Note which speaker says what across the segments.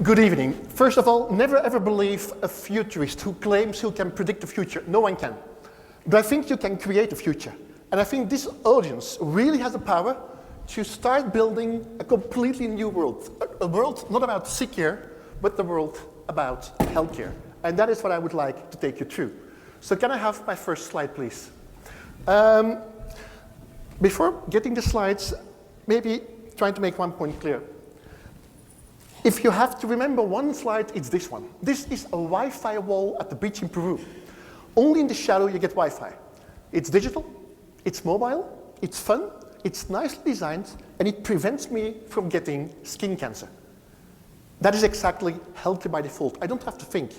Speaker 1: Good evening. First of all, never ever believe a futurist who claims he can predict the future. No one can. But I think you can create a future. And I think this audience really has the power to start building a completely new world. A world not about sick care, but the world about healthcare. And that is what I would like to take you through. So can I have my first slide, please? Before getting the slides, maybe trying to make one point clear. If you have to remember one slide, it's this one. This is a Wi-Fi wall at the beach in Peru. Only in the shadow you get Wi-Fi. It's digital, it's mobile, it's fun, it's nicely designed, and it prevents me from getting skin cancer. That is exactly healthcare by default. I don't have to think.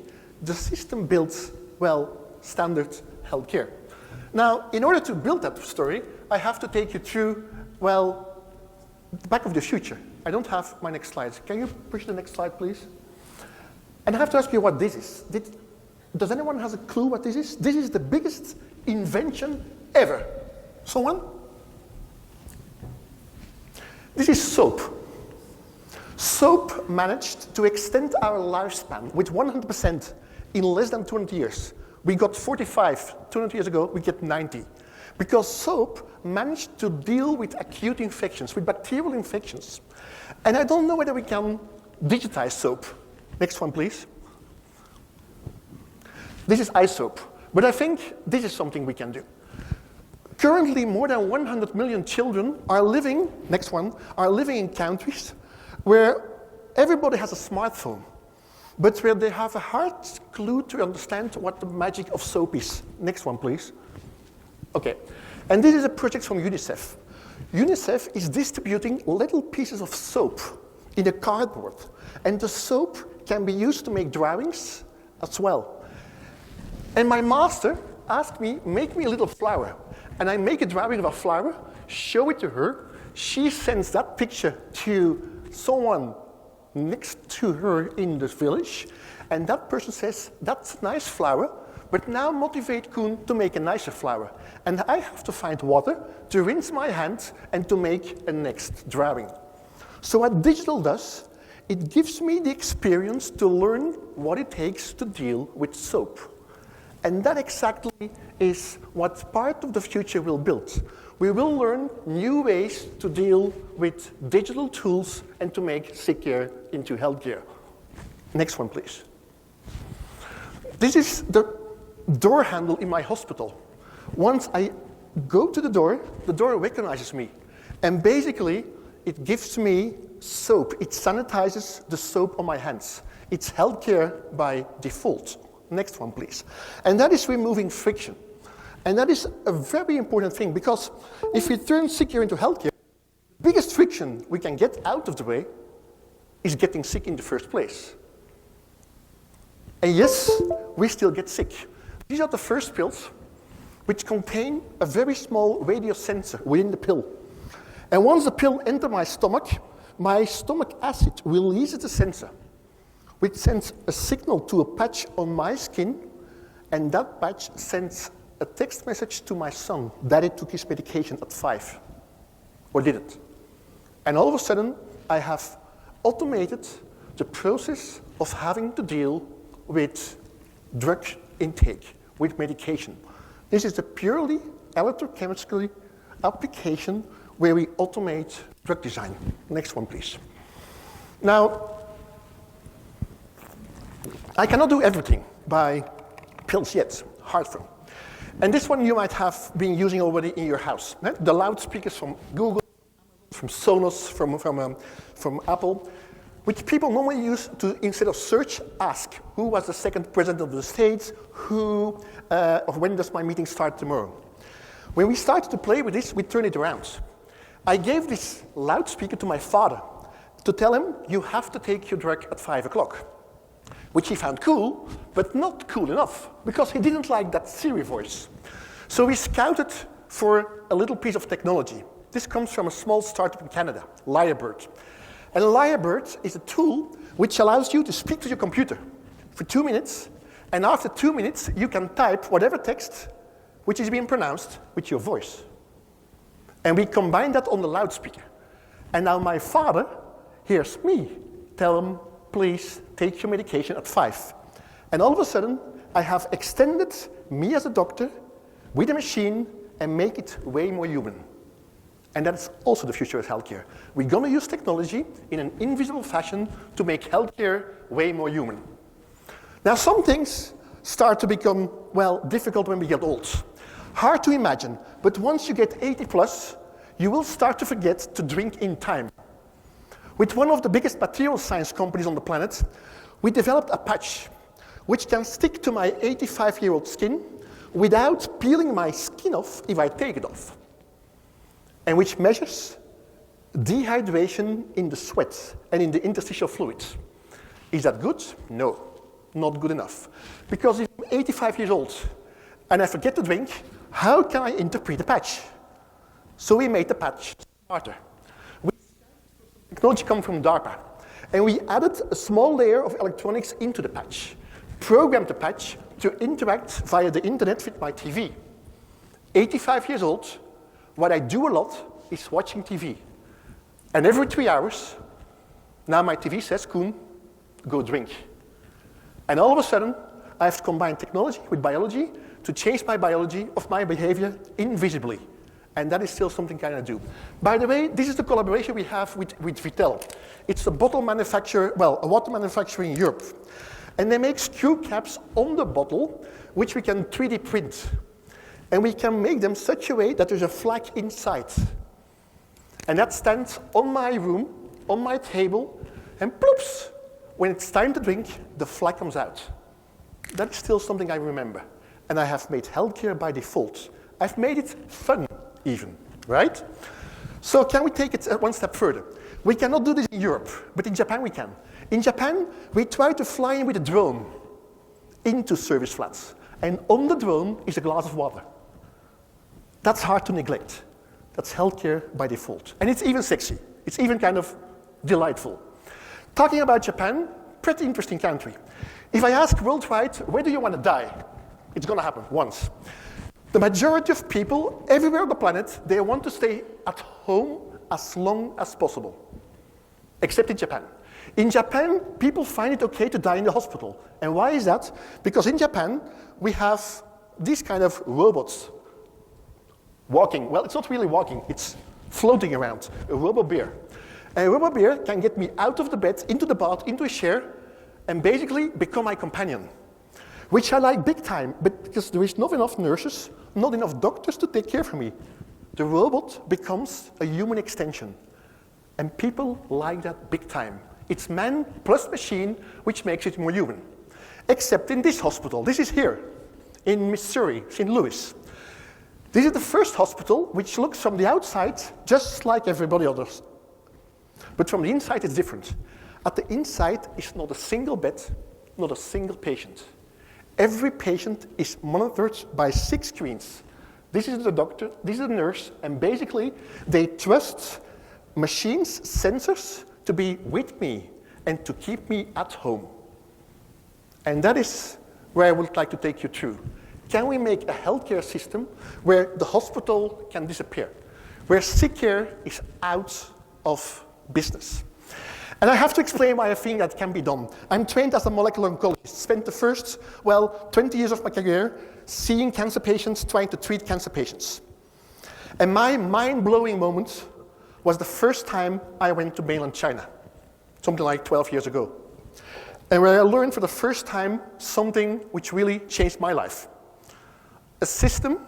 Speaker 1: The system builds, well, standard healthcare. Now, in order to build that story, I have to take you through, well, the back of the future. I don't have my next slides. Can you push the next slide, please? And I have to ask you what this is. Does anyone have a clue what this is? This is the biggest invention ever. Someone? This is soap. Soap managed to extend our lifespan with 100% in less than 200 years. We got 45 200 years ago, we get 90. Because soap managed to deal with acute infections, with bacterial infections. And I don't know whether we can digitize soap. Next one, please. This is iSoap, but I think this is something we can do. Currently, more than 100 million children are living, next one, are living in countries where everybody has a smartphone, but where they have a hard clue to understand what the magic of soap is. Next one, please. Okay, and this is a project from UNICEF. UNICEF is distributing little pieces of soap in a cardboard, and the soap can be used to make drawings as well. And my master asked me, make me a little flower. And I make a drawing of a flower, show it to her. She sends that picture to someone next to her in the village. And that person says, that's a nice flower, but now motivate Koen to make a nicer flower. And I have to find water to rinse my hands and to make a next drawing. So what digital does, it gives me the experience to learn what it takes to deal with soap. And that exactly is what part of the future will build. We will learn new ways to deal with digital tools and to make sick care into healthcare. Next one, please. This is the door handle in my hospital. Once I go to the door recognizes me. And basically, it gives me soap. It sanitizes the soap on my hands. It's healthcare by default. Next one, please. And that is removing friction. And that is a very important thing, because if we turn sick care into healthcare, the biggest friction we can get out of the way is getting sick in the first place. And yes, we still get sick. These are the first pills, which contain a very small radio sensor within the pill. And once the pill enters my stomach acid releases the sensor, which sends a signal to a patch on my skin, and that patch sends a text message to my son that he took his medication at 5, or didn't. And all of a sudden, I have automated the process of having to deal with drug intake, with medication. This is a purely electrochemical application where we automate drug design. Next one, please. Now, I cannot do everything by pills yet, hard for. And this one you might have been using already in your house. The loudspeakers from Google, from Sonos, from Apple, which people normally use to, instead of search, ask, who was the second president of the States, or when does my meeting start tomorrow? When we started to play with this, we turned it around. I gave this loudspeaker to my father to tell him, you have to take your drug at 5 o'clock. Which he found cool, but not cool enough, because he didn't like that Siri voice. So we scouted for a little piece of technology. This comes from a small startup in Canada, Lyrebirds. And Lyrebirds is a tool which allows you to speak to your computer for 2 minutes, and after 2 minutes, you can type whatever text which is being pronounced with your voice. And we combine that on the loudspeaker. And now my father hears me tell him please take your medication at 5. And all of a sudden, I have extended me as a doctor with a machine and make it way more human. And that's also the future of healthcare. We're going to use technology in an invisible fashion to make healthcare way more human. Now, some things start to become, well, difficult when we get old. Hard to imagine, but once you get 80 plus, you will start to forget to drink in time. With one of the biggest material science companies on the planet, we developed a patch which can stick to my 85-year-old skin without peeling my skin off if I take it off, and which measures dehydration in the sweat and in the interstitial fluids. Is that good? No, not good enough. Because if I'm 85 years old and I forget to drink, how can I interpret the patch? So we made the patch smarter. Technology comes from DARPA, and we added a small layer of electronics into the patch, programmed the patch to interact via the internet with my TV. 85 years old, what I do a lot is watching TV. And every 3 hours, now my TV says, Koen, go drink. And all of a sudden, I have to combine technology with biology to change my biology of my behavior invisibly. And that is still something I do. By the way, this is the collaboration we have with Vittel. It's a bottle manufacturer, well, a water manufacturer in Europe. And they make screw caps on the bottle, which we can 3D print. And we can make them such a way that there's a flag inside. And that stands on my room, on my table, and ploops, when it's time to drink, the flag comes out. That's still something I remember. And I have made healthcare by default. I've made it fun, even, right? So can we take it one step further? We cannot do this in Europe, but in Japan we can. In Japan, we try to fly in with a drone into service flats. And on the drone is a glass of water. That's hard to neglect. That's healthcare by default. And it's even sexy. It's even kind of delightful. Talking about Japan, pretty interesting country. If I ask worldwide, where do you want to die? It's going to happen once. The majority of people everywhere on the planet, they want to stay at home as long as possible, except in Japan. In Japan, people find it okay to die in the hospital. And why is that? Because in Japan, we have these kind of robots walking. Well, it's not really walking, it's floating around, a robo-bear. And a robo-bear can get me out of the bed, into the bath, into a chair, and basically become my companion. Which I like big time, but because there is not enough nurses, not enough doctors to take care of me. The robot becomes a human extension. And people like that big time. It's man plus machine, which makes it more human. Except in this hospital. This is here, in Missouri, St. Louis. This is the first hospital which looks from the outside just like everybody else. But from the inside, it's different. At the inside is not a single bed, not a single patient. Every patient is monitored by 6 screens. This is the doctor, this is the nurse, and basically they trust machines, sensors, to be with me and to keep me at home. And that is where I would like to take you through. Can we make a healthcare system where the hospital can disappear, where sick care is out of business? And I have to explain why I think that can be done. I'm trained as a molecular oncologist, spent the first, 20 years of my career seeing cancer patients, trying to treat cancer patients. And my mind-blowing moment was the first time I went to mainland China, something like 12 years ago. And where I learned for the first time something which really changed my life. A system,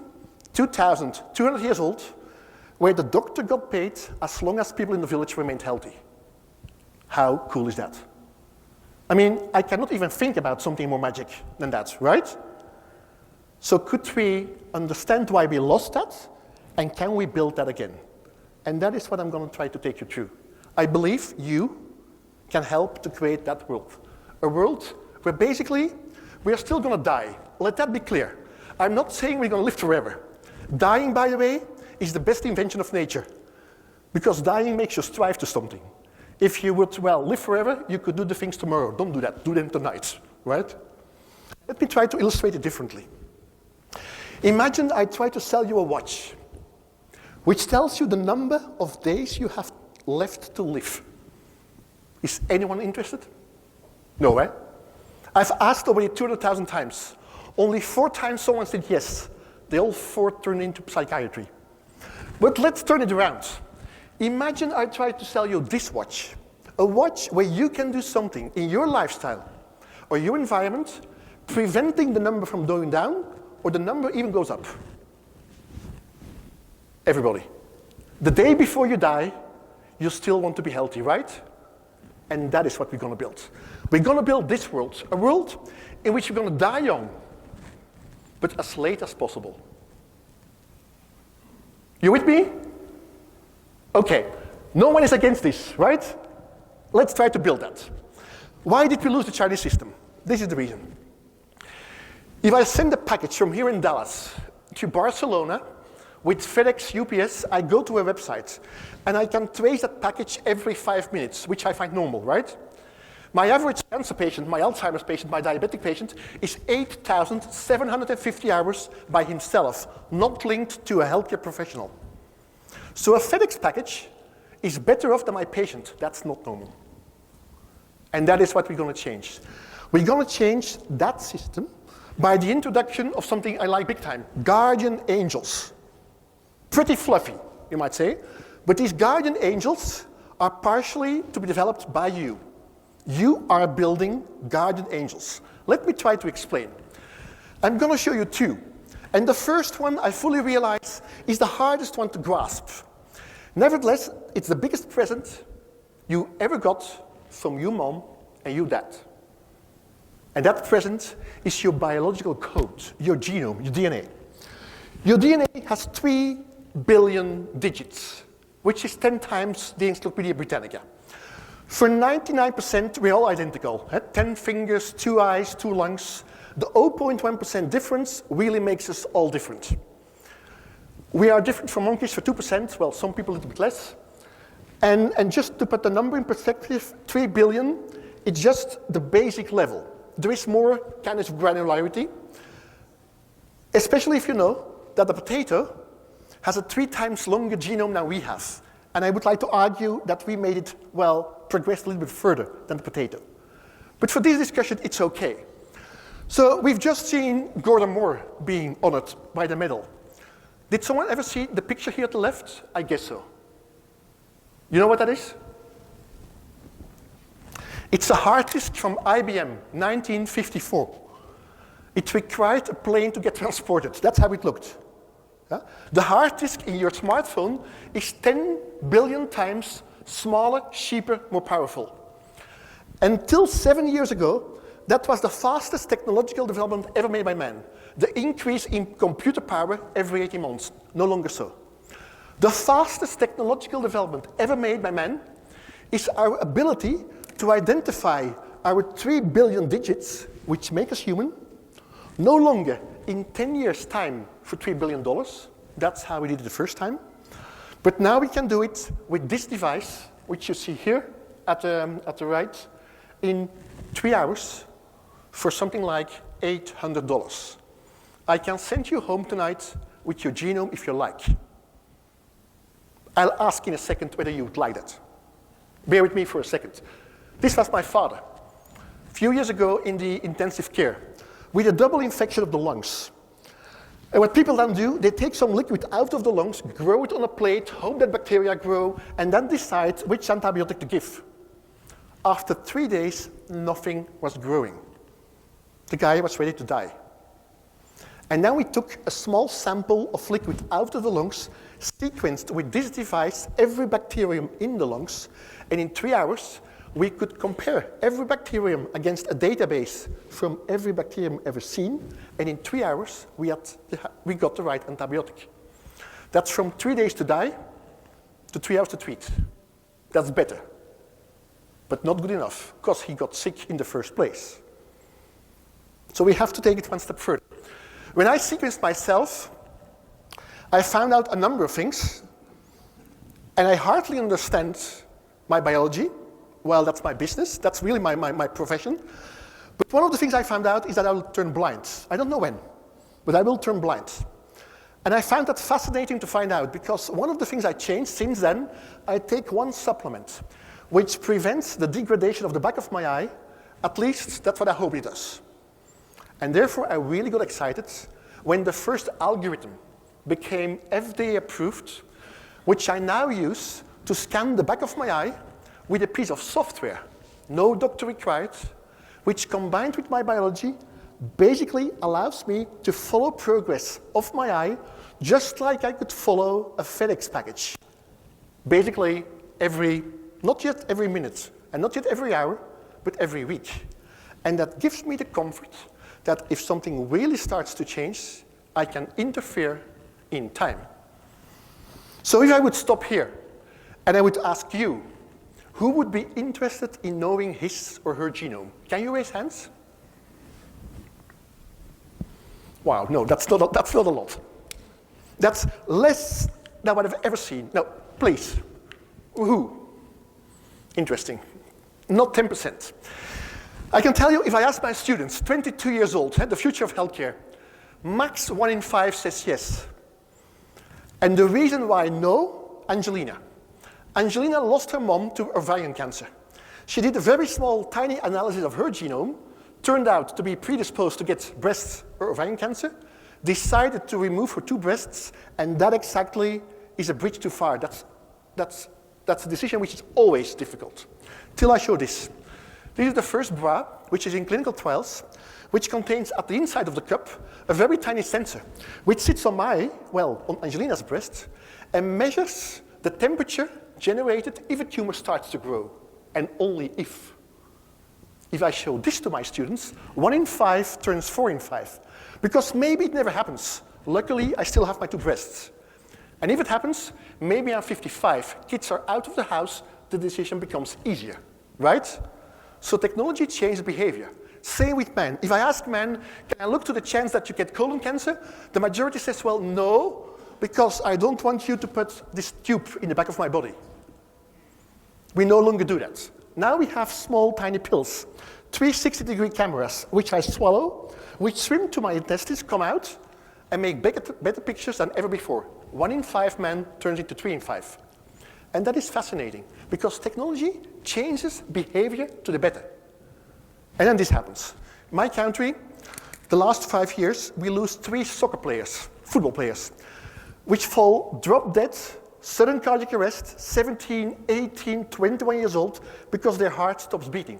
Speaker 1: 2,200 years old, where the doctor got paid as long as people in the village remained healthy. How cool is that? I mean, I cannot even think about something more magic than that, right? So could we understand why we lost that, and can we build that again? And that is what I'm going to try to take you through. I believe you can help to create that world. A world where basically we are still going to die. Let that be clear. I'm not saying we're going to live forever. Dying, by the way, is the best invention of nature, because dying makes you strive to something. If you would, live forever, you could do the things tomorrow. Don't do that. Do them tonight, right? Let me try to illustrate it differently. Imagine I try to sell you a watch, which tells you the number of days you have left to live. Is anyone interested? No, eh? I've asked already 200,000 times. Only 4 times someone said yes. They all 4 turned into psychiatry. But let's turn it around. Imagine I tried to sell you this watch. A watch where you can do something in your lifestyle or your environment, preventing the number from going down, or the number even goes up. Everybody. The day before you die, you still want to be healthy, right? And that is what we're going to build. We're going to build this world, a world in which we're going to die young, but as late as possible. You with me? Okay, no one is against this, right? Let's try to build that. Why did we lose the Chinese system? This is the reason. If I send a package from here in Dallas to Barcelona with FedEx, UPS, I go to a website and I can trace that package every 5 minutes, which I find normal, right? My average cancer patient, my Alzheimer's patient, my diabetic patient is 8,750 hours by himself, not linked to a healthcare professional. So a FedEx package is better off than my patient. That's not normal. And that is what we're going to change. We're going to change that system by the introduction of something I like big time, guardian angels. Pretty fluffy, you might say, but these guardian angels are partially to be developed by you. You are building guardian angels. Let me try to explain. I'm going to show you 2. And the first one, I fully realize, is the hardest one to grasp. Nevertheless, it's the biggest present you ever got from your mom and your dad. And that present is your biological code, your genome, your DNA. Your DNA has 3 billion digits, which is 10 times the Encyclopedia Britannica. For 99%, we're all identical. 10 fingers, 2 eyes, 2 lungs. The 0.1% difference really makes us all different. We are different from monkeys for 2%, well, some people a little bit less. And just to put the number in perspective, 3 billion, it's just the basic level. There is more kind of granularity, especially if you know that the potato has a 3 times longer genome than we have. And I would like to argue that we made it, well, progress a little bit further than the potato. But for this discussion, it's okay. So we've just seen Gordon Moore being honored by the medal. Did someone ever see the picture here at the left? I guess so. You know what that is? It's a hard disk from IBM, 1954. It required a plane to get transported. That's how it looked. Yeah? The hard disk in your smartphone is 10 billion times smaller, cheaper, more powerful. Until 7 years ago, that was the fastest technological development ever made by man. The increase in computer power every 18 months, no longer so. The fastest technological development ever made by man is our ability to identify our 3 billion digits, which make us human, no longer in 10 years' time for $3 billion. That's how we did it the first time. But now we can do it with this device, which you see here at the right, in 3 hours for something like $800. I can send you home tonight with your genome if you like. I'll ask in a second whether you would like that. Bear with me for a second. This was my father. A few years ago in the intensive care, with a double infection of the lungs. And what people then do, they take some liquid out of the lungs, grow it on a plate, hope that bacteria grow, and then decide which antibiotic to give. After 3 days, nothing was growing. The guy was ready to die. And then we took a small sample of liquid out of the lungs, sequenced with this device every bacterium in the lungs, and in 3 hours, we could compare every bacterium against a database from every bacterium ever seen, and in 3 hours, we got the right antibiotic. That's from 3 days to die to 3 hours to treat. That's better, but not good enough, because he got sick in the first place. So we have to take it one step further. When I sequenced myself, I found out a number of things, and I hardly understand my biology. Well, that's my business. That's really my profession. But one of the things I found out is that I will turn blind. I don't know when, but I will turn blind. And I found that fascinating to find out, because one of the things I changed since then, I take one supplement which prevents the degradation of the back of my eye At least that's what I hope it does. And therefore, I really got excited when the first algorithm became FDA approved, which I now use to scan the back of my eye with a piece of software, no doctor required, which combined with my biology basically allows me to follow progress of my eye just like I could follow a FedEx package. Basically, not yet every minute, and not yet every hour, but every week. And that gives me the comfort that if something really starts to change, I can interfere in time. So if I would stop here, and I would ask you, who would be interested in knowing his or her genome? Can you raise hands? Wow, no, that's not a lot. That's less than what I've ever seen. No, please. Who? Interesting. Not 10%. I can tell you, if I ask my students, 22 years old, the future of healthcare, max 1 in 5 says yes. And the reason why no, Angelina. Angelina lost her mom to ovarian cancer. She did a very small, tiny analysis of her genome, turned out to be predisposed to get breast or ovarian cancer, decided to remove her 2 breasts, and that exactly is a bridge too far. That's a decision which is always difficult. Till I show this. This is the first bra, which is in clinical trials, which contains at the inside of the cup a very tiny sensor, which sits on on Angelina's breast, and measures the temperature generated if a tumor starts to grow, and only if. If I show this to my students, 1 in 5 turns 4 in 5. Because maybe it never happens. Luckily, I still have my 2 breasts. And if it happens, maybe I'm 55, kids are out of the house, the decision becomes easier, right? So technology changes behavior. Same with men. If I ask men, can I look to the chance that you get colon cancer? The majority says, well, no, because I don't want you to put this tube in the back of my body. We no longer do that. Now we have small, tiny pills, 360-degree cameras, which I swallow, which swim to my intestines, come out, and make better pictures than ever before. 1 in 5 men turns into 3 in 5. And that is fascinating, because technology changes behavior to the better. And then this happens. In my country, the last 5 years, we lose 3 soccer players, football players, which fall drop dead, sudden cardiac arrest, 17, 18, 21 years old, because their heart stops beating.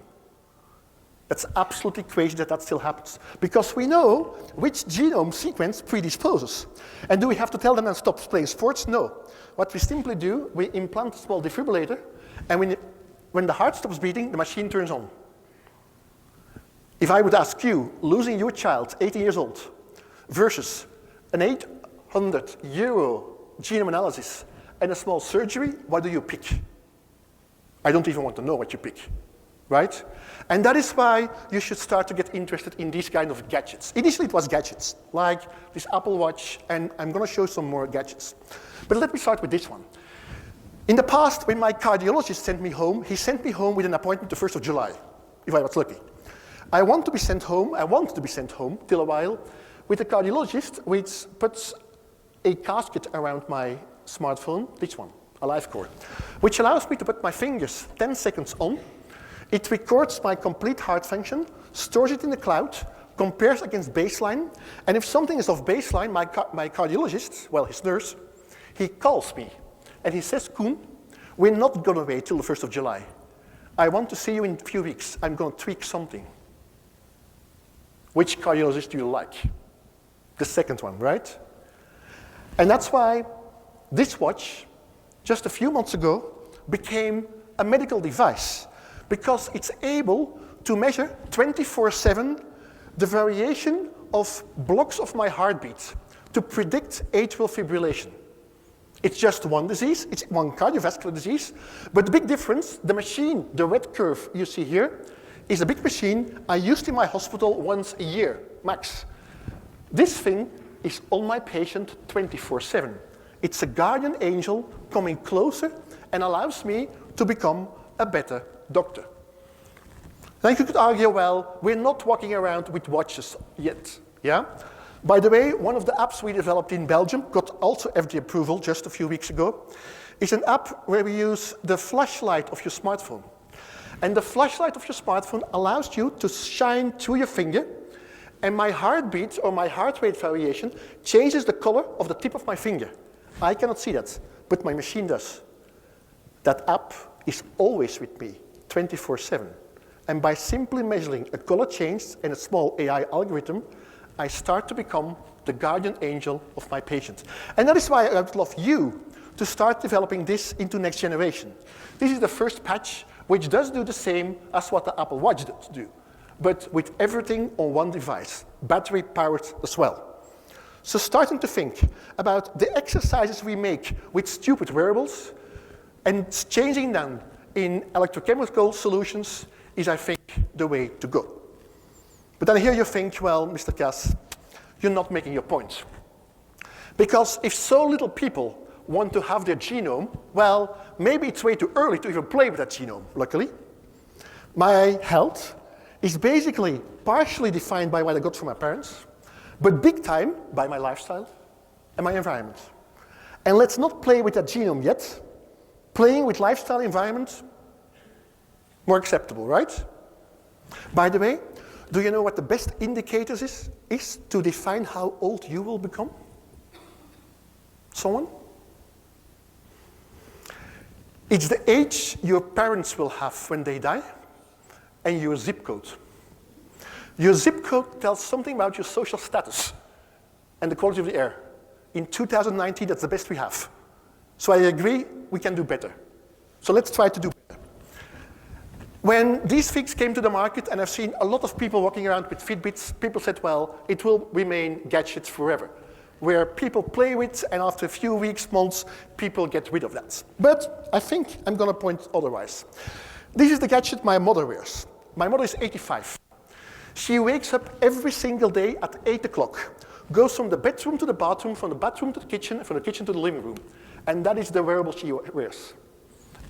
Speaker 1: That's absolutely crazy that still happens. Because we know which genome sequence predisposes. And do we have to tell them and stop playing sports? No. What we simply do, we implant a small defibrillator, and when the heart stops beating, the machine turns on. If I would ask you, losing your child, 18 years old, versus an 800 euro genome analysis and a small surgery, what do you pick? I don't even want to know what you pick, right? And that is why you should start to get interested in these kind of gadgets. Initially it was gadgets, like this Apple Watch, and I'm gonna show some more gadgets. But let me start with this one. In the past, when my cardiologist sent me home, he sent me home with an appointment the 1st of July, if I was lucky. I wanted to be sent home till a while with a cardiologist which puts a casket around my smartphone, this one, a live cord, which allows me to put my fingers 10 seconds on. It records my complete heart function, stores it in the cloud, compares against baseline, and if something is off baseline, my cardiologist, well, his nurse, he calls me and he says, Koen, we're not gonna wait till the 1st of July. I want to see you in a few weeks. I'm gonna tweak something. Which cardiologist do you like? The second one, right? And that's why this watch, just a few months ago, became a medical device, because it's able to measure 24/7 the variation of blocks of my heartbeat to predict atrial fibrillation. It's just one disease, it's one cardiovascular disease, but the big difference, the machine, the red curve you see here, is a big machine I used in my hospital once a year, max. This thing is on my patient 24/7. It's a guardian angel coming closer and allows me to become a better doctor. Then you could argue, well, we're not walking around with watches yet, yeah? By the way, one of the apps we developed in Belgium, got also FDA approval just a few weeks ago, is an app where we use the flashlight of your smartphone. And the flashlight of your smartphone allows you to shine through your finger, and my heartbeat or my heart rate variation changes the color of the tip of my finger. I cannot see that, but my machine does. That app is always with me, 24/7. And by simply measuring a color change and a small AI algorithm, I start to become the guardian angel of my patient. And that is why I would love you to start developing this into next generation. This is the first patch which does do the same as what the Apple Watch does do, but with everything on one device, battery powered as well. So starting to think about the exercises we make with stupid wearables and changing them in electrochemical solutions is, I think, the way to go. But then here you think, well, Mr. Kas, you're not making your point. Because if so little people want to have their genome, well, maybe it's way too early to even play with that genome, luckily. My health is basically partially defined by what I got from my parents, but big time by my lifestyle and my environment. And let's not play with that genome yet. Playing with lifestyle environment, more acceptable, right? By the way, do you know what the best indicators is to define how old you will become? Someone? It's the age your parents will have when they die and your zip code. Your zip code tells something about your social status and the quality of the air. In 2019, that's the best we have. So I agree, we can do better. So let's try to do better. When these things came to the market, and I've seen a lot of people walking around with Fitbits, people said, well, it will remain gadgets forever, where people play with, and after a few weeks, months, people get rid of that. But I think I'm going to point otherwise. This is the gadget my mother wears. My mother is 85. She wakes up every single day at 8 o'clock, goes from the bedroom to the bathroom, from the bathroom to the kitchen, and from the kitchen to the living room. And that is the wearable she wears.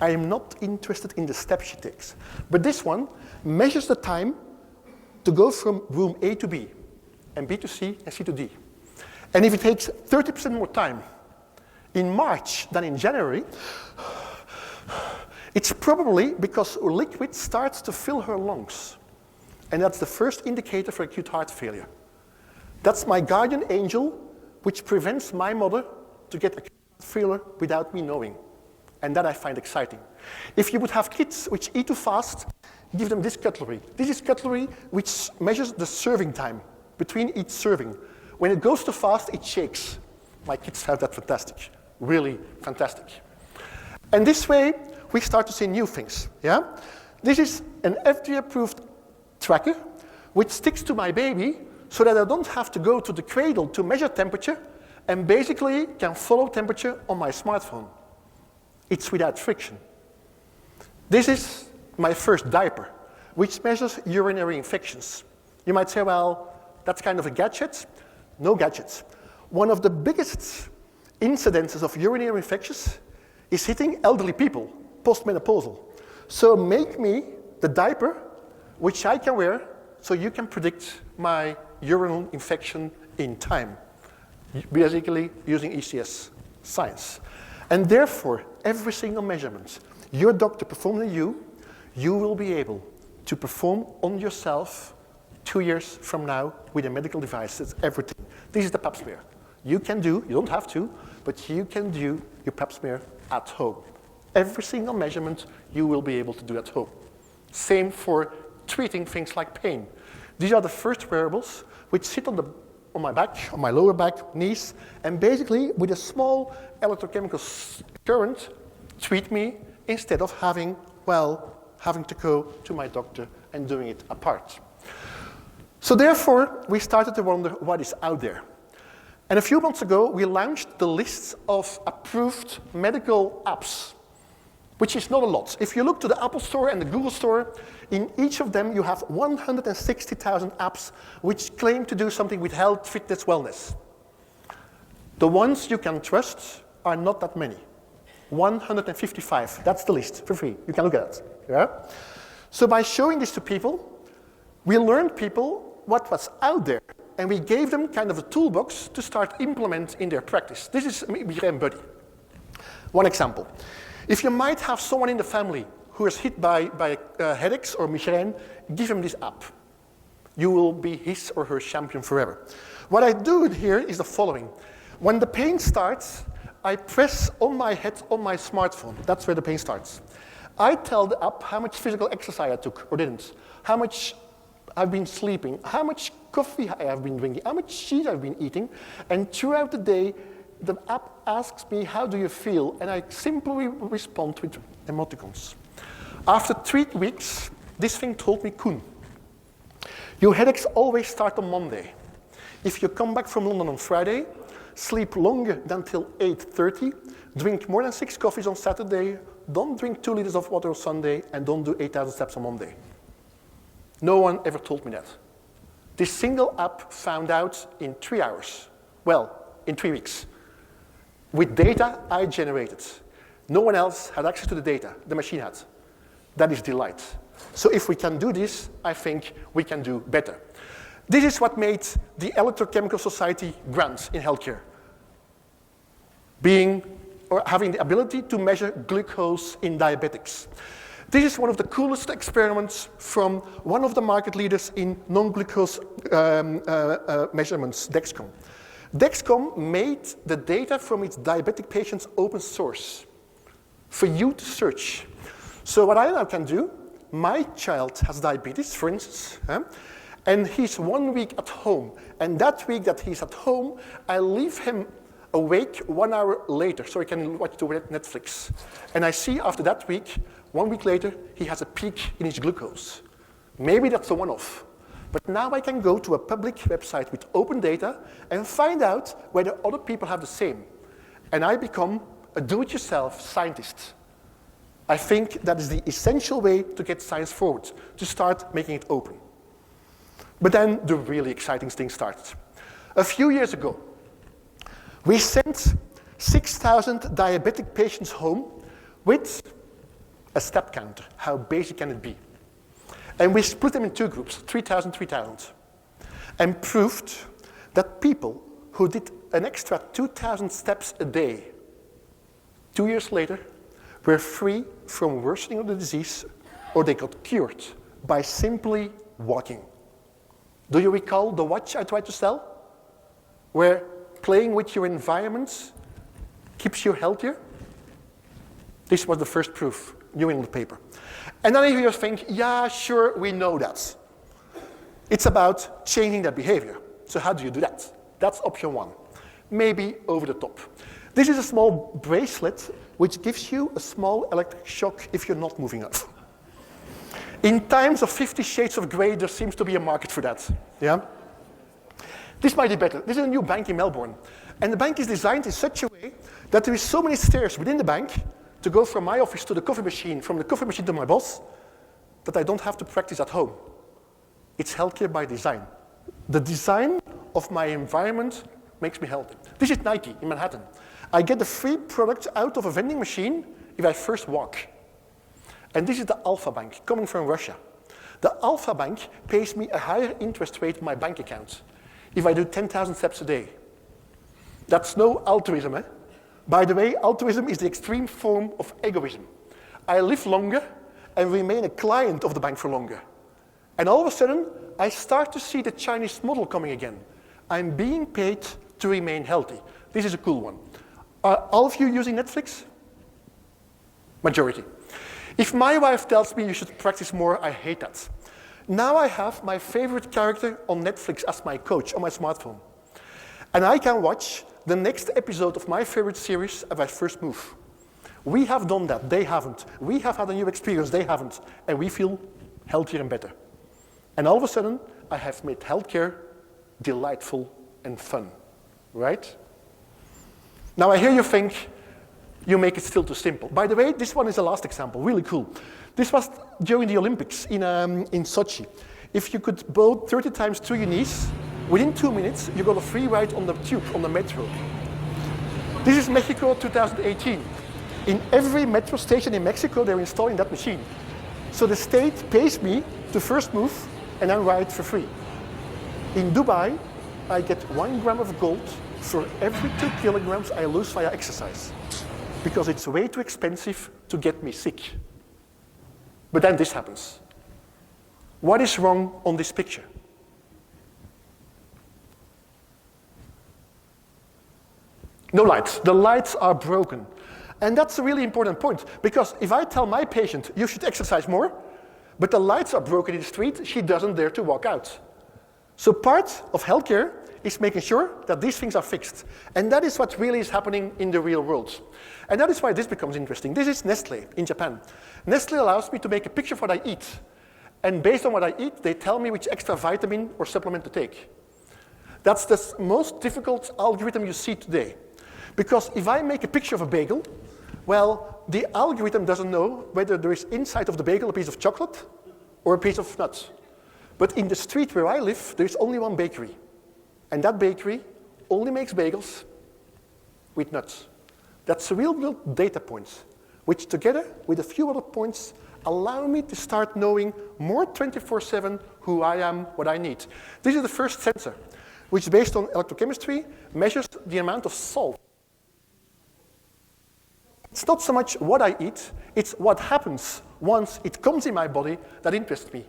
Speaker 1: I am not interested in the steps she takes. But this one measures the time to go from room A to B, and B to C, and C to D. And if it takes 30% more time in March than in January, it's probably because liquid starts to fill her lungs. And that's the first indicator for acute heart failure. That's my guardian angel, which prevents my mother to get acute heart failure without me knowing. And that I find exciting. If you would have kids which eat too fast, give them this cutlery. This is cutlery which measures the serving time between each serving. When it goes too fast, it shakes. My kids have that fantastic, really fantastic. And this way, we start to see new things, yeah? This is an FDA-approved tracker which sticks to my baby so that I don't have to go to the cradle to measure temperature and basically can follow temperature on my smartphone. It's without friction. This is my first diaper, which measures urinary infections. You might say, well, that's kind of a gadget. No gadgets. One of the biggest incidences of urinary infections is hitting elderly people, postmenopausal. So make me the diaper which I can wear so you can predict my urinary infection in time, basically using ECS science. And therefore, every single measurement your doctor performed on you, you will be able to perform on yourself 2 years from now with a medical device. That's everything. This is the pap smear. You can do, you don't have to, but you can do your pap smear at home. Every single measurement you will be able to do at home. Same for treating things like pain. These are the first wearables which sit on my back, on my lower back, knees, and basically with a small electrochemical current treat me instead of having to go to my doctor and doing it apart. So therefore, we started to wonder what is out there. And a few months ago, we launched the list of approved medical apps, which is not a lot. If you look to the Apple Store and the Google Store, in each of them you have 160,000 apps which claim to do something with health, fitness, wellness. The ones you can trust are not that many. 155, that's the list, for free. You can look at it. Yeah? So by showing this to people, we learned people what was out there, and we gave them kind of a toolbox to start implement in their practice. This is Buddy. One example. If you might have someone in the family who is hit by headaches or migraine, give him this app. You will be his or her champion forever. What I do here is the following. When the pain starts, I press on my head on my smartphone. That's where the pain starts. I tell the app how much physical exercise I took or didn't, how much I've been sleeping, how much coffee I have been drinking, how much cheese I've been eating, and throughout the day, the app asks me, how do you feel? And I simply respond with emoticons. After 3 weeks, this thing told me, Koen, your headaches always start on Monday. If you come back from London on Friday, sleep longer than till 8:30, drink more than 6 coffees on Saturday, don't drink 2 liters of water on Sunday, and don't do 8,000 steps on Monday. No one ever told me that. This single app found out in 3 hours. Well, in 3 weeks. With data I generated. No one else had access to the data, the machine had. That is delight. So if we can do this, I think we can do better. This is what made the Electrochemical Society grant in healthcare. Having the ability to measure glucose in diabetics. This is one of the coolest experiments from one of the market leaders in non-glucose measurements, Dexcom. Dexcom made the data from its diabetic patients open source for you to search. So what I now can do, my child has diabetes, for instance, and he's 1 week at home. And that week that he's at home, I leave him awake 1 hour later so he can watch the Netflix. And I see after that week, 1 week later, he has a peak in his glucose. Maybe that's a one-off. But now I can go to a public website with open data and find out whether other people have the same. And I become a do-it-yourself scientist. I think that is the essential way to get science forward, to start making it open. But then the really exciting thing started. A few years ago, we sent 6,000 diabetic patients home with a step counter. How basic can it be? And we split them in 2 groups, 3,000, 3,000, and proved that people who did an extra 2,000 steps a day, 2 years later, were free from worsening of the disease, or they got cured by simply walking. Do you recall the watch I tried to sell? Where playing with your environment keeps you healthier? This was the first proof, New England paper. And then you think, yeah, sure, we know that. It's about changing that behavior. So how do you do that? That's option 1. Maybe over the top. This is a small bracelet which gives you a small electric shock if you're not moving up. In times of 50 Shades of Grey, there seems to be a market for that. Yeah? This might be better. This is a new bank in Melbourne. And the bank is designed in such a way that there is so many stairs within the bank to go from my office to the coffee machine, from the coffee machine to my boss, that I don't have to practice at home. It's healthcare by design. The design of my environment makes me healthy. This is Nike in Manhattan. I get the free product out of a vending machine if I first walk. And this is the Alpha Bank, coming from Russia. The Alpha Bank pays me a higher interest rate in my bank account if I do 10,000 steps a day. That's no altruism, eh? By the way, altruism is the extreme form of egoism. I live longer and remain a client of the bank for longer. And all of a sudden, I start to see the Chinese model coming again. I'm being paid to remain healthy. This is a cool one. Are all of you using Netflix? Majority. If my wife tells me you should practice more, I hate that. Now I have my favorite character on Netflix as my coach on my smartphone. And I can watch the next episode of my favorite series as I first move. We have done that, they haven't. We have had a new experience, they haven't. And we feel healthier and better. And all of a sudden, I have made healthcare delightful and fun, right? Now I hear you think, you make it still too simple. By the way, this one is the last example, really cool. This was during the Olympics in Sochi. If you could bow 30 times through your knees, within 2 minutes, you got a free ride on the tube, on the metro. This is Mexico 2018. In every metro station in Mexico, they're installing that machine. So the state pays me to first move and then ride for free. In Dubai, I get 1 gram of gold for every 2 kilograms I lose via exercise, because it's way too expensive to get me sick. But then this happens. What is wrong on this picture? No lights. The lights are broken. And that's a really important point, because if I tell my patient, you should exercise more, but the lights are broken in the street, she doesn't dare to walk out. So part of healthcare is making sure that these things are fixed. And that is what really is happening in the real world. And that is why this becomes interesting. This is Nestle in Japan. Nestle allows me to make a picture of what I eat. And based on what I eat, they tell me which extra vitamin or supplement to take. That's the most difficult algorithm you see today. Because if I make a picture of a bagel, well, the algorithm doesn't know whether there is inside of the bagel a piece of chocolate or a piece of nuts. But in the street where I live, there is only one bakery. And that bakery only makes bagels with nuts. That's a real data points, which together with a few other points allow me to start knowing more 24/7 who I am, what I need. This is the first sensor, which based on electrochemistry measures the amount of salt. It's not so much what I eat, it's what happens once it comes in my body that interests me.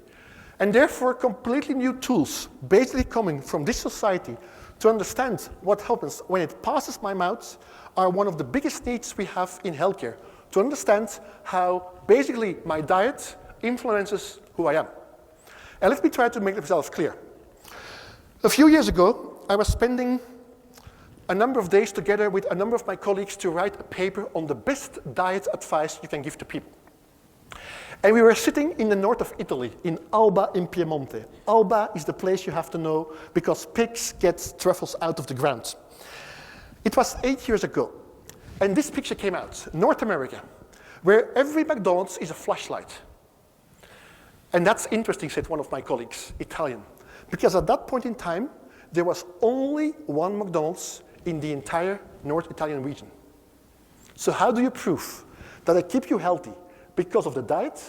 Speaker 1: And therefore, completely new tools, basically coming from this society to understand what happens when it passes my mouth, are one of the biggest needs we have in healthcare, to understand how basically my diet influences who I am. And let me try to make myself clear. A few years ago, I was spending a number of days together with a number of my colleagues to write a paper on the best diet advice you can give to people. And we were sitting in the north of Italy, in Alba in Piemonte. Alba is the place you have to know because pigs get truffles out of the ground. It was 8 years ago, and this picture came out, North America, where every McDonald's is a flashlight. And that's interesting, said one of my colleagues, Italian, because at that point in time, there was only one McDonald's in the entire North Italian region. So how do you prove that I keep you healthy? Because of the diet,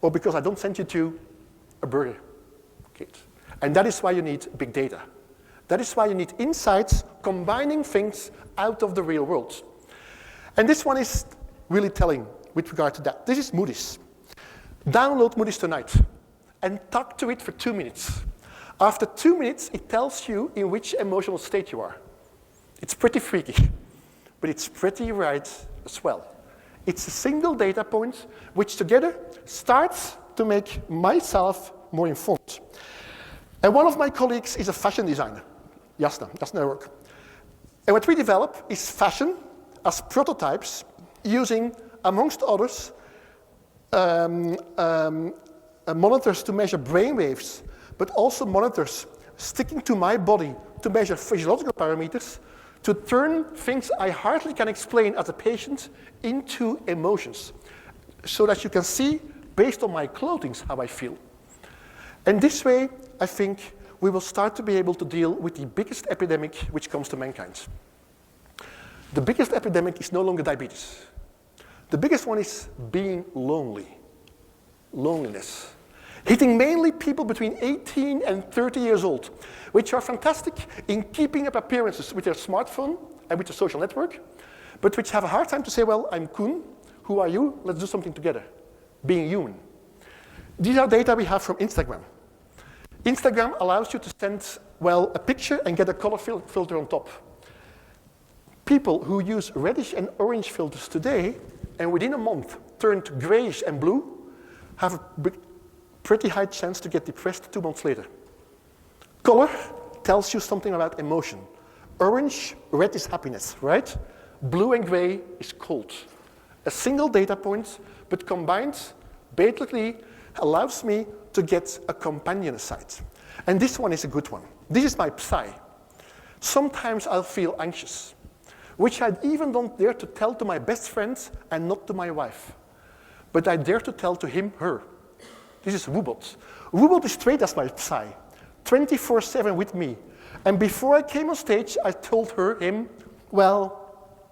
Speaker 1: or because I don't send you to a burger kit? And that is why you need big data. That is why you need insights combining things out of the real world. And this one is really telling with regard to that. This is Moodys. Download Moodys tonight and talk to it for 2 minutes. After 2 minutes, it tells you in which emotional state you are. It's pretty freaky, but it's pretty right as well. It's a single data point which together starts to make myself more informed. And one of my colleagues is a fashion designer, Jasna work. And what we develop is fashion as prototypes using, amongst others, monitors to measure brain waves, but also monitors sticking to my body to measure physiological parameters, to turn things I hardly can explain as a patient into emotions, so that you can see, based on my clothing, how I feel. And this way, I think, we will start to be able to deal with the biggest epidemic which comes to mankind. The biggest epidemic is no longer diabetes. The biggest one is being lonely, loneliness. Hitting mainly people between 18 and 30 years old, which are fantastic in keeping up appearances with their smartphone and with their social network, but which have a hard time to say, well, I'm Koen, who are you? Let's do something together. Being human. These are data we have from Instagram. Instagram allows you to send, well, a picture and get a color filter on top. People who use reddish and orange filters today, and within a month turn to grayish and blue, have a pretty high chance to get depressed 2 months later. Color tells you something about emotion. Orange, red is happiness, right? Blue and gray is cold. A single data point, but combined, basically allows me to get a companion aside. And this one is a good one. This is my Psy. Sometimes I'll feel anxious, which I even don't dare to tell to my best friends and not to my wife. But I dare to tell to him, her. This is Woobot. Woobot is straight as my Psy, 24/7 with me. And before I came on stage, I told him, well,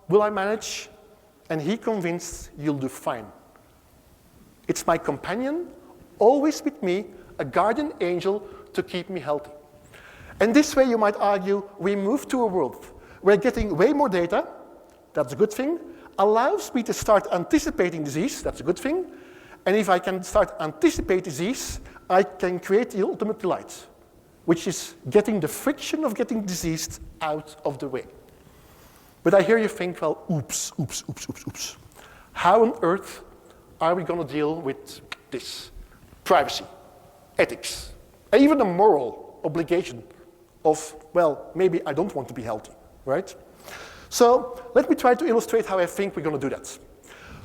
Speaker 1: will I manage? And he convinced, you'll do fine. It's my companion, always with me, a guardian angel to keep me healthy. And this way, you might argue, we move to a world where getting way more data, that's a good thing, allows me to start anticipating disease, that's a good thing, And if I can start anticipate disease, I can create the ultimate delight, which is getting the friction of getting diseased out of the way. But I hear you think, well, oops. How on earth are we going to deal with this? Privacy, ethics, and even the moral obligation of, well, maybe I don't want to be healthy, right? So let me try to illustrate how I think we're going to do that.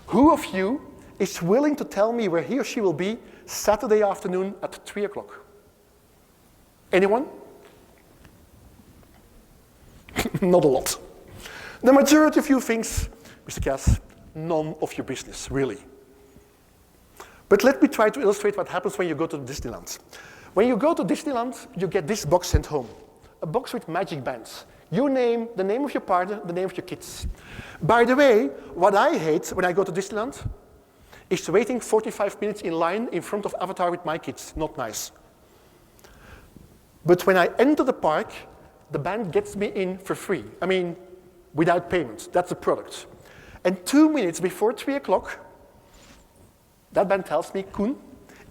Speaker 1: Who of you is willing to tell me where he or she will be Saturday afternoon at 3 o'clock? Anyone? Not a lot. The majority of you thinks, Mr. Kas, none of your business, really. But let me try to illustrate what happens when you go to Disneyland. When you go to Disneyland, you get this box sent home. A box with magic bands. You name the name of your partner, the name of your kids. By the way, what I hate when I go to Disneyland is waiting 45 minutes in line in front of Avatar with my kids. Not nice. But when I enter the park, the band gets me in for free. I mean, without payment. That's a product. And 2 minutes before 3 o'clock, that band tells me, Koen,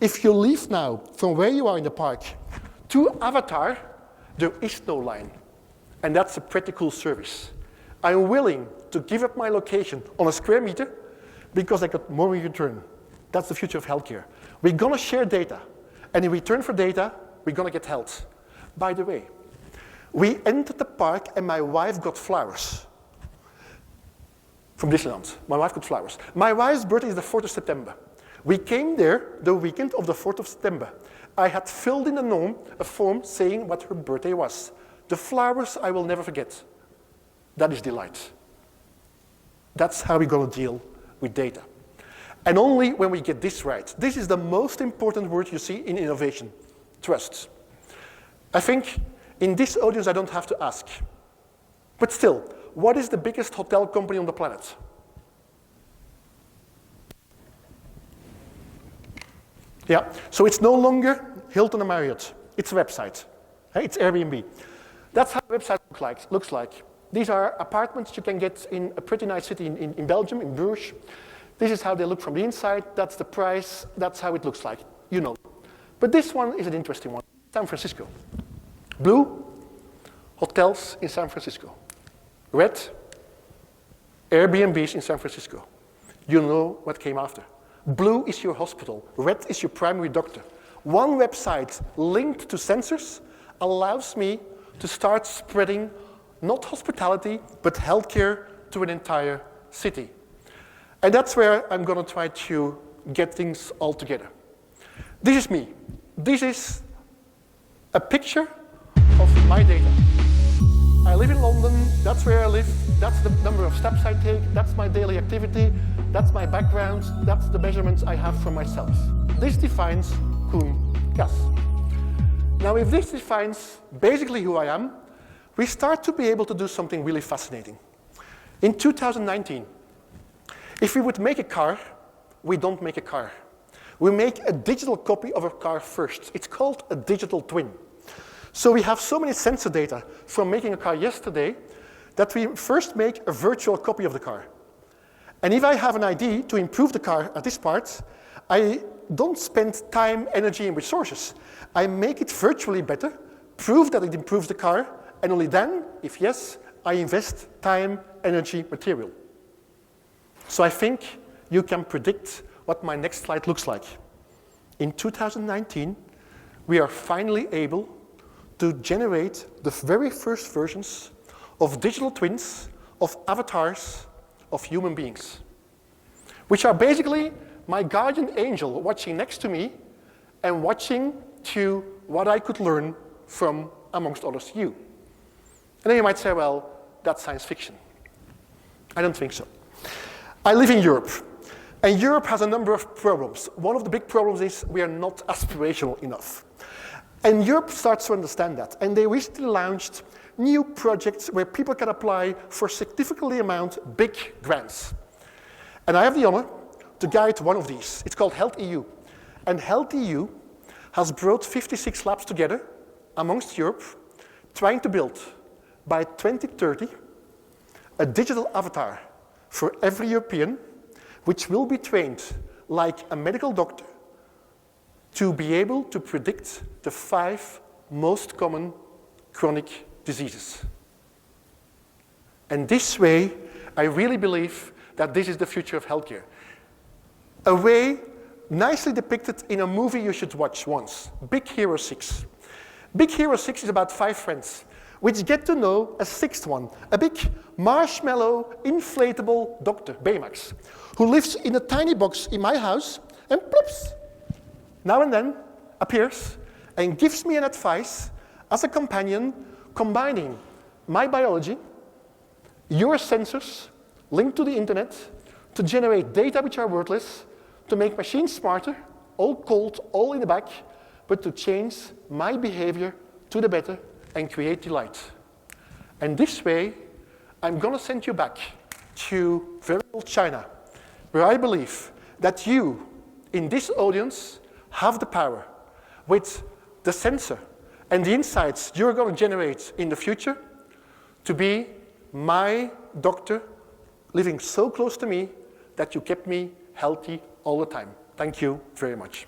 Speaker 1: if you leave now from where you are in the park to Avatar, there is no line. And that's a pretty cool service. I'm willing to give up my location on a square meter because I got more in return. That's the future of healthcare. We're going to share data. And in return for data, we're going to get health. By the way, we entered the park and my wife got flowers. From Disneyland. My wife got flowers. My wife's birthday is the 4th of September. We came there the weekend of the 4th of September. I had filled in a form saying what her birthday was. The flowers I will never forget. That is delight. That's how we're going to deal with data. And only when we get this right. This is the most important word you see in innovation. Trust. I think in this audience I don't have to ask. But still, what is the biggest hotel company on the planet? Yeah, so it's no longer Hilton or Marriott. It's a website. It's Airbnb. That's how a website looks like. These are apartments you can get in a pretty nice city in Belgium, in Bruges. This is how they look from the inside. That's the price. That's how it looks like. You know. But this one is an interesting one. San Francisco. Blue, hotels in San Francisco. Red, Airbnbs in San Francisco. You know what came after. Blue is your hospital. Red is your primary doctor. One website linked to sensors allows me to start spreading not hospitality, but healthcare to an entire city. And that's where I'm going to try to get things all together. This is me. This is a picture of my data. I live in London, that's where I live, that's the number of steps I take, that's my daily activity, that's my background, that's the measurements I have for myself. This defines Koen Kas. Now if this defines basically who I am, we start to be able to do something really fascinating. In 2019, if we would make a car, we don't make a car. We make a digital copy of a car first. It's called a digital twin. So we have so many sensor data from making a car yesterday that we first make a virtual copy of the car. And if I have an idea to improve the car at this part, I don't spend time, energy, and resources. I make it virtually better, prove that it improves the car, and only then, if yes, I invest time, energy, material. So I think you can predict what my next slide looks like. In 2019, we are finally able to generate the very first versions of digital twins, of avatars, of human beings, which are basically my guardian angel watching next to me and watching to what I could learn from, amongst others, you. And then you might say, well, that's science fiction. I don't think so. I live in Europe, and Europe has a number of problems. One of the big problems is we are not aspirational enough. And Europe starts to understand that, and they recently launched new projects where people can apply for significantly amount big grants. And I have the honor to guide one of these. It's called HealthEU. And HealthEU has brought 56 labs together amongst Europe, trying to build, by 2030, a digital avatar for every European, which will be trained like a medical doctor to be able to predict the 5 most common chronic diseases. And this way, I really believe that this is the future of healthcare. A way nicely depicted in a movie you should watch once, Big Hero 6. Big Hero 6 is about 5 friends, which get to know a 6th one, a big marshmallow inflatable doctor, Baymax, who lives in a tiny box in my house and plops, now and then appears and gives me an advice as a companion, combining my biology, your sensors linked to the internet to generate data which are worthless, to make machines smarter, all cold, all in the back, but to change my behavior to the better and create delight. And this way, I'm going to send you back to very old China, where I believe that you, in this audience, have the power with the sensor and the insights you're going to generate in the future to be my doctor, living so close to me that you kept me healthy all the time. Thank you very much.